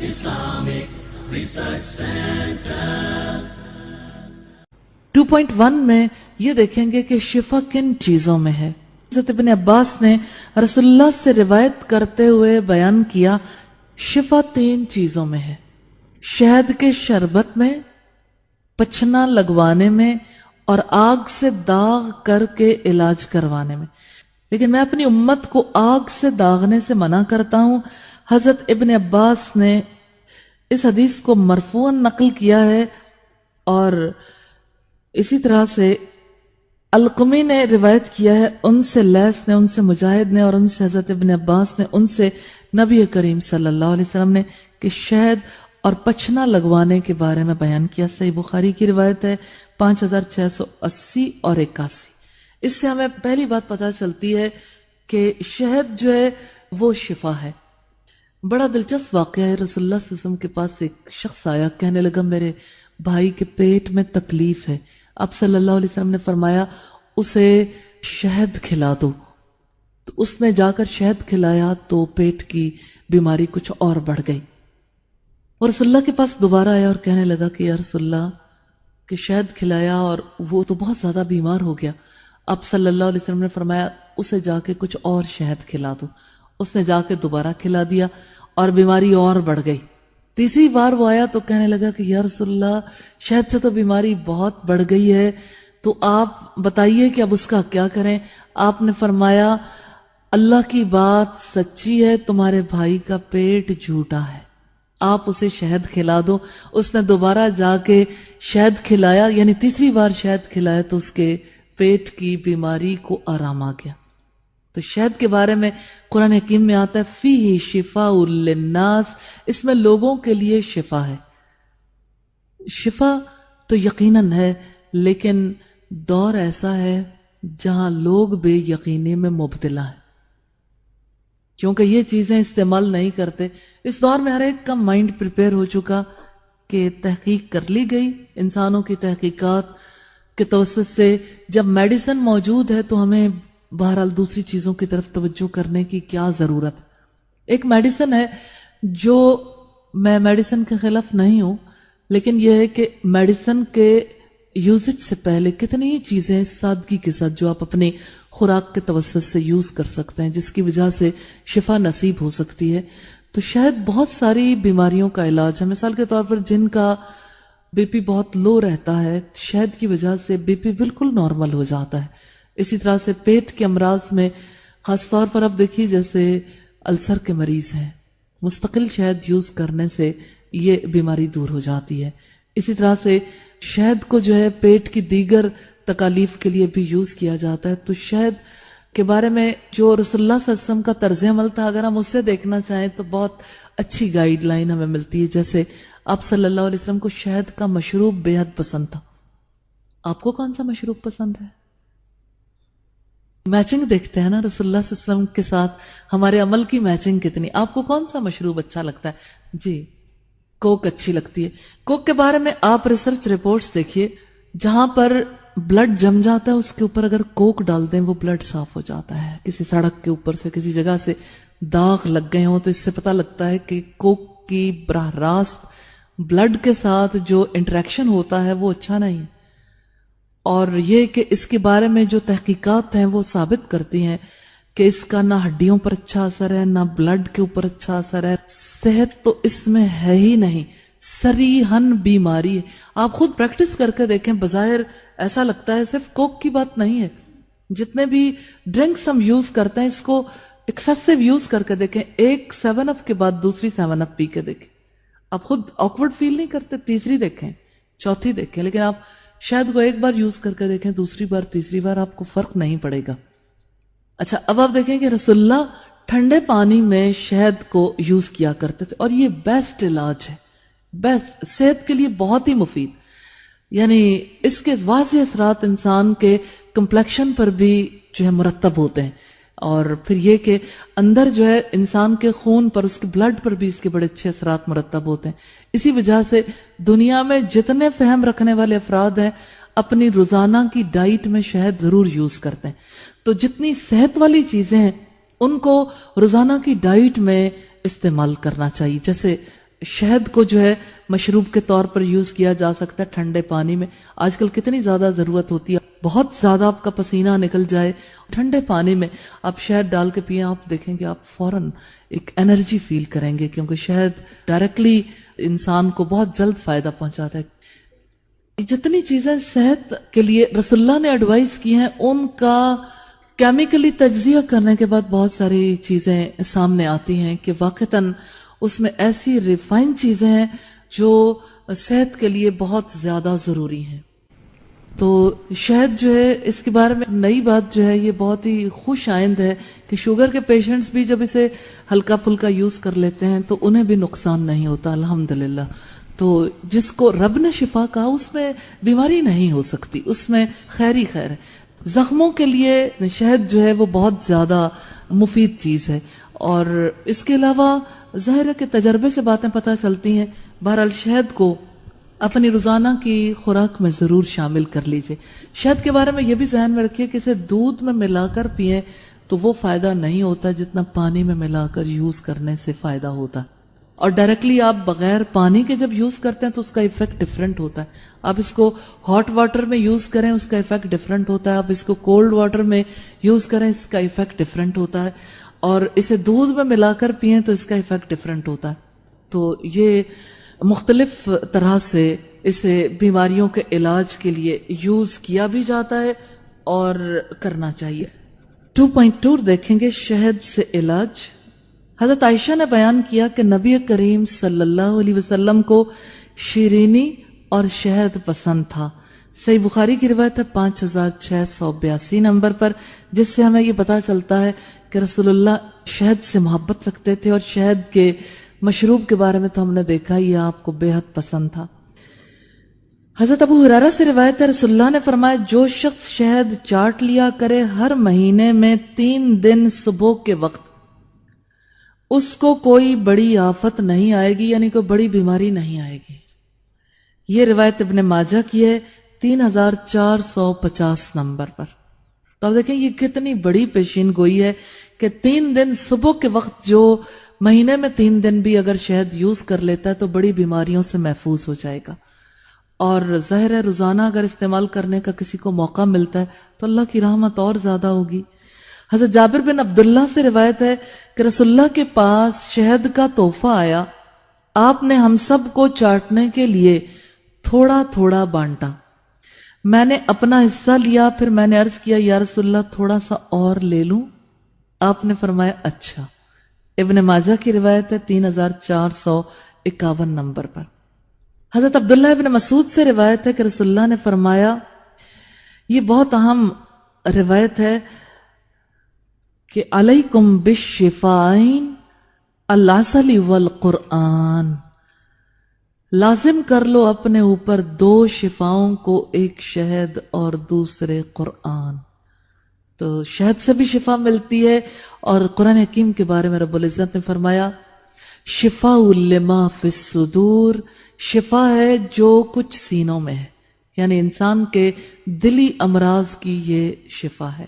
Islamic Research Center 2.1 में ये देखेंगे कि शिफा किन चीजों में है। हज़रत इब्न अब्बास ने रसूलुल्लाह से रिवायत करते हुए बयान किया, शिफा 3 चीजों में है, शहद के शरबत में, पचना लगवाने में और आग से दाग करके इलाज करवाने में। लेकिन मैं अपनी उम्मत को आग से दागने से मना करता हूं। हजरत इब्न अब्बास ने इस हदीस को मरफूअन नकल किया है और इसी तरह से अलकमी ने रिवायत किया है, उनसे लैस ने, उनसे मुजाहिद ने और उनसे हजरत इब्न अब्बास ने, उनसे नबी करीम सल्लल्लाहु अलैहि वसल्लम ने कि शहद और पचना लगवाने के बारे में बयान किया। सही बुखारी की रिवायत है 5680 और 81। इससे हमें पहली बात पता चलती है कि शहद जो है वो शिफा है। बड़ा दिलचस्प वाकया है, रसूलुल्लाह सल्लल्लाहु अलैहि वसल्लम के पास एक शख्स आया, कहने लगा मेरे भाई के पेट में तकलीफ है। आप सल्लल्लाहु अलैहि वसल्लम ने फरमाया उसे शहद खिला दो। तो उसने जाकर शहद खिलाया तो पेट की बीमारी कुछ और बढ़ गई। और रसूलुल्लाह के पास दोबारा आया और कहने लगा कि या रसूलुल्लाह कि शहद खिलाया और वो तो बहुत ज्यादा बीमार हो गया। आप सल्लल्लाहु अलैहि वसल्लम ने फरमाया उसे जाके कुछ और शहद खिला दो। उसने जाके दोबारा खिला दिया और बीमारी और बढ़ गई। तीसरी बार वो आया तो कहने लगा कि या रसूलुल्लाह शहद से तो बीमारी बहुत बढ़ गई है, तो आप बताइए कि अब उसका क्या करें। आपने फरमाया अल्लाह की बात सच्ची है, तुम्हारे भाई का पेट झूठा है, आप उसे शहद खिला दो। उसने दोबारा जाके शहद खिलाया, यानी तीसरी बार शहद खिलाया तो उसके पेट की बीमारी को आराम आ गया। तो शहद के बारे में कुरान हकीम में आता है फीही शिफाउल लिन्नास, इसमें लोगों के लिए शिफा है। शिफा तो यकीनन है, लेकिन दौर ऐसा है जहां लोग बेयकीनी में मुब्तला है, क्योंकि ये चीजें इस्तेमाल नहीं करते। इस दौर में हर एक का माइंड प्रिपेयर हो चुका कि तहकीक कर ली गई, इंसानों की तहकीकात के तवस्सुत से जब मेडिसिन मौजूद है तो हमें बहरहाल दूसरी चीजों की तरफ तवज्जो करने की क्या जरूरत। एक मेडिसिन है जो, मैं मेडिसिन के खिलाफ नहीं हूं, लेकिन यह है कि मेडिसिन के यूजेज से पहले कितनी ही चीजें सादगी के साथ जो आप अपनी खुराक के तवस्सुत से यूज कर सकते हैं, जिसकी वजह से शिफा नसीब हो सकती है। तो शायद बहुत सारी बीमारियों का इलाज है। मिसाल के तौर पर जिनका बीपी बहुत लो रहता है, शहद की वजह से बीपी बिल्कुल नॉर्मल हो जाता है। इसी तरह से पेट के अमराज में खासतौर पर अब देखिए जैसे अल्सर के मरीज हैं, मुस्तकिल शहद यूज करने से ये बीमारी दूर हो जाती है। इसी तरह से शहद को जो है पेट की दीगर तकालीफ के लिए भी यूज किया जाता है। तो शहद के बारे में जो रसूलुल्लाह सल्लल्लाहु अलैहि वसल्लम का तर्ज अमल था, अगर हम उससे देखना चाहें तो बहुत अच्छी गाइडलाइन हमें मिलती है। जैसे आप सल्लल्लाहु अलैहि वसल्लम को शहद का मशरूब बेहद पसंद था। आपको कौन सा मशरूब पसंद है? मैचिंग देखते हैं ना रसूलुल्लाह सल्लल्लाहु अलैहि वसल्लम के साथ हमारे अमल की मैचिंग कितनी। आपको कौन सा मशरूब अच्छा लगता है? जी, कोक अच्छी लगती है। कोक के बारे में आप रिसर्च रिपोर्ट्स देखिए, जहां पर ब्लड जम जाता है उसके ऊपर अगर कोक डाल दें वो ब्लड साफ हो जाता है। किसी सड़क के ऊपर से किसी जगह से दाग लग गए हों तो इससे पता लगता है कि कोक की बराह रास्त ब्लड के साथ जो इंटरेक्शन होता है वो अच्छा नहीं। और ये कि इसके बारे में जो तहकीकात हैं वो साबित करती हैं कि इसका ना हड्डियों पर अच्छा असर है, ना ब्लड के ऊपर अच्छा असर है। सेहत तो इसमें है ही नहीं, सरीहन बीमारी है। आप खुद प्रैक्टिस करके देखें, बज़ाहिर ऐसा लगता है सिर्फ कोक की बात नहीं है। जितने भी ड्रिंक्स हम यूज करते हैं इसको एक्सेसिव यूज करके देखें। एक 7 अप के बाद दूसरी 7 अप पी के देखें, आप खुद ऑकवर्ड फील नहीं करते? तीसरी देखें, चौथी देखें, लेकिन आप शायद को एक बार यूज करके देखें, दूसरी बार तीसरी बार आपको फर्क नहीं पड़ेगा। अच्छा, अब आप देखें कि रसूलुल्लाह ठंडे पानी में शहद को यूज किया करते थे और ये बेस्ट इलाज है, बेस्ट, सेहत के लिए बहुत ही मुफीद। यानी इसके वाज़ेह असरात इंसान के कंप्लेक्शन पर भी जो है मुरतब होते हैं और फिर ये कि अंदर जो है इंसान के खून पर, उसके ब्लड पर भी इसके बड़े अच्छे असरात मुरतब होते हैं। इसी वजह से दुनिया में जितने फहम रखने वाले अफराद हैं अपनी रोजाना की डाइट में शहद जरूर यूज करते हैं। तो जितनी सेहत वाली चीजें हैं उनको रोजाना की डाइट में استعمال کرنا چاہیے. جیسے شہد کو جو ہے مشروب کے طور پر یوز کیا جا سکتا ہے ٹھنڈے پانی میں. آج کل کتنی زیادہ ضرورت ہوتی ہے, بہت زیادہ آپ کا پسینہ نکل جائے, ٹھنڈے پانی میں آپ شہد ڈال کے پئیں, آپ دیکھیں گے آپ فوراً ایک انرجی فیل کریں گے, کیونکہ شہد ڈائریکٹلی انسان کو بہت جلد فائدہ پہنچاتا ہے. جتنی چیزیں صحت کے لیے رسول اللہ نے ایڈوائز کی ہیں ان کا کیمیکلی تجزیہ کرنے کے بعد بہت ساری چیزیں سامنے آتی ہیں کہ واقعتاً اس میں ایسی ریفائن چیزیں ہیں جو صحت کے لیے بہت زیادہ ضروری ہیں. تو شہد جو ہے اس کے بارے میں نئی بات جو ہے یہ بہت ہی خوش آئند ہے کہ شوگر کے پیشنٹس بھی جب اسے ہلکا پھلکا یوز کر لیتے ہیں تو انہیں بھی نقصان نہیں ہوتا الحمدللہ. تو جس کو رب نے شفا کہا اس میں بیماری نہیں ہو سکتی, اس میں خیر ہی خیر ہے. زخموں کے لیے شہد جو ہے وہ بہت زیادہ مفید چیز ہے, اور اس کے علاوہ ظاہر ہے کہ تجربے سے باتیں پتہ چلتی ہیں. بہرحال شہد کو اپنی روزانہ کی خوراک میں ضرور شامل کر لیجئے. شہد کے بارے میں یہ بھی ذہن میں رکھیے کہ اسے دودھ میں ملا کر پئیں تو وہ فائدہ نہیں ہوتا جتنا پانی میں ملا کر یوز کرنے سے فائدہ ہوتا. اور ڈائریکٹلی آپ بغیر پانی کے جب یوز کرتے ہیں تو اس کا ایفیکٹ ڈیفرنٹ ہوتا ہے. آپ اس کو ہاٹ واٹر میں یوز کریں اس کا ایفیکٹ ڈیفرنٹ ہوتا ہے, آپ اس کو کولڈ واٹر میں یوز کریں اس کا ایفیکٹ ڈیفرنٹ ہوتا ہے, اور اسے دودھ میں ملا کر پئیں تو اس کا ایفیکٹ ڈیفرنٹ ہوتا ہے. تو یہ مختلف طرح سے اسے بیماریوں کے علاج کے لیے یوز کیا بھی جاتا ہے اور کرنا چاہیے. 2.2 دیکھیں گے شہد سے علاج. حضرت عائشہ نے بیان کیا کہ نبی کریم صلی اللہ علیہ وسلم کو شیرینی اور شہد پسند تھا. صحیح بخاری کی روایت ہے 5682 نمبر پر, جس سے ہمیں یہ پتا چلتا ہے کہ رسول اللہ شہد سے محبت رکھتے تھے, اور شہد کے مشروب کے بارے میں تو ہم نے دیکھا یہ آپ کو بے حد پسند تھا. حضرت ابو ہریرہ سے روایت ہے رسول اللہ نے فرمایا جو شخص شہد چاٹ لیا کرے ہر مہینے میں 3 دن صبح کے وقت اس کو کوئی بڑی آفت نہیں آئے گی, یعنی کوئی بڑی بیماری نہیں آئے گی. یہ روایت ابن ماجہ کی ہے 3450 نمبر پر. تو آپ دیکھیں یہ کتنی بڑی پیشین گوئی ہے کہ 3 دن صبح کے وقت جو مہینے میں 3 دن بھی اگر شہد یوز کر لیتا ہے تو بڑی بیماریوں سے محفوظ ہو جائے گا. اور ظاہر ہے روزانہ اگر استعمال کرنے کا کسی کو موقع ملتا ہے تو اللہ کی رحمت اور زیادہ ہوگی. حضرت جابر بن عبداللہ سے روایت ہے کہ رسول اللہ کے پاس شہد کا تحفہ آیا, آپ نے ہم سب کو چاٹنے کے لیے تھوڑا تھوڑا بانٹا. میں نے اپنا حصہ لیا, پھر میں نے عرض کیا یا رسول اللہ تھوڑا سا اور لے لوں؟ آپ نے فرمایا اچھا. ابن ماجہ کی روایت ہے 3451 نمبر پر. حضرت عبداللہ ابن مسعود سے روایت ہے کہ رسول اللہ نے فرمایا, یہ بہت اہم روایت ہے کہ علیکم بالشفائین العسل والقرآن, لازم کر لو اپنے اوپر 2 شفاؤں کو, ایک شہد اور دوسرے قرآن. تو شہد سے بھی شفا ملتی ہے, اور قرآن حکیم کے بارے میں رب العزت نے فرمایا شفاء لما فی الصدور, شفا ہے جو کچھ سینوں میں ہے, یعنی انسان کے دلی امراض کی یہ شفا ہے.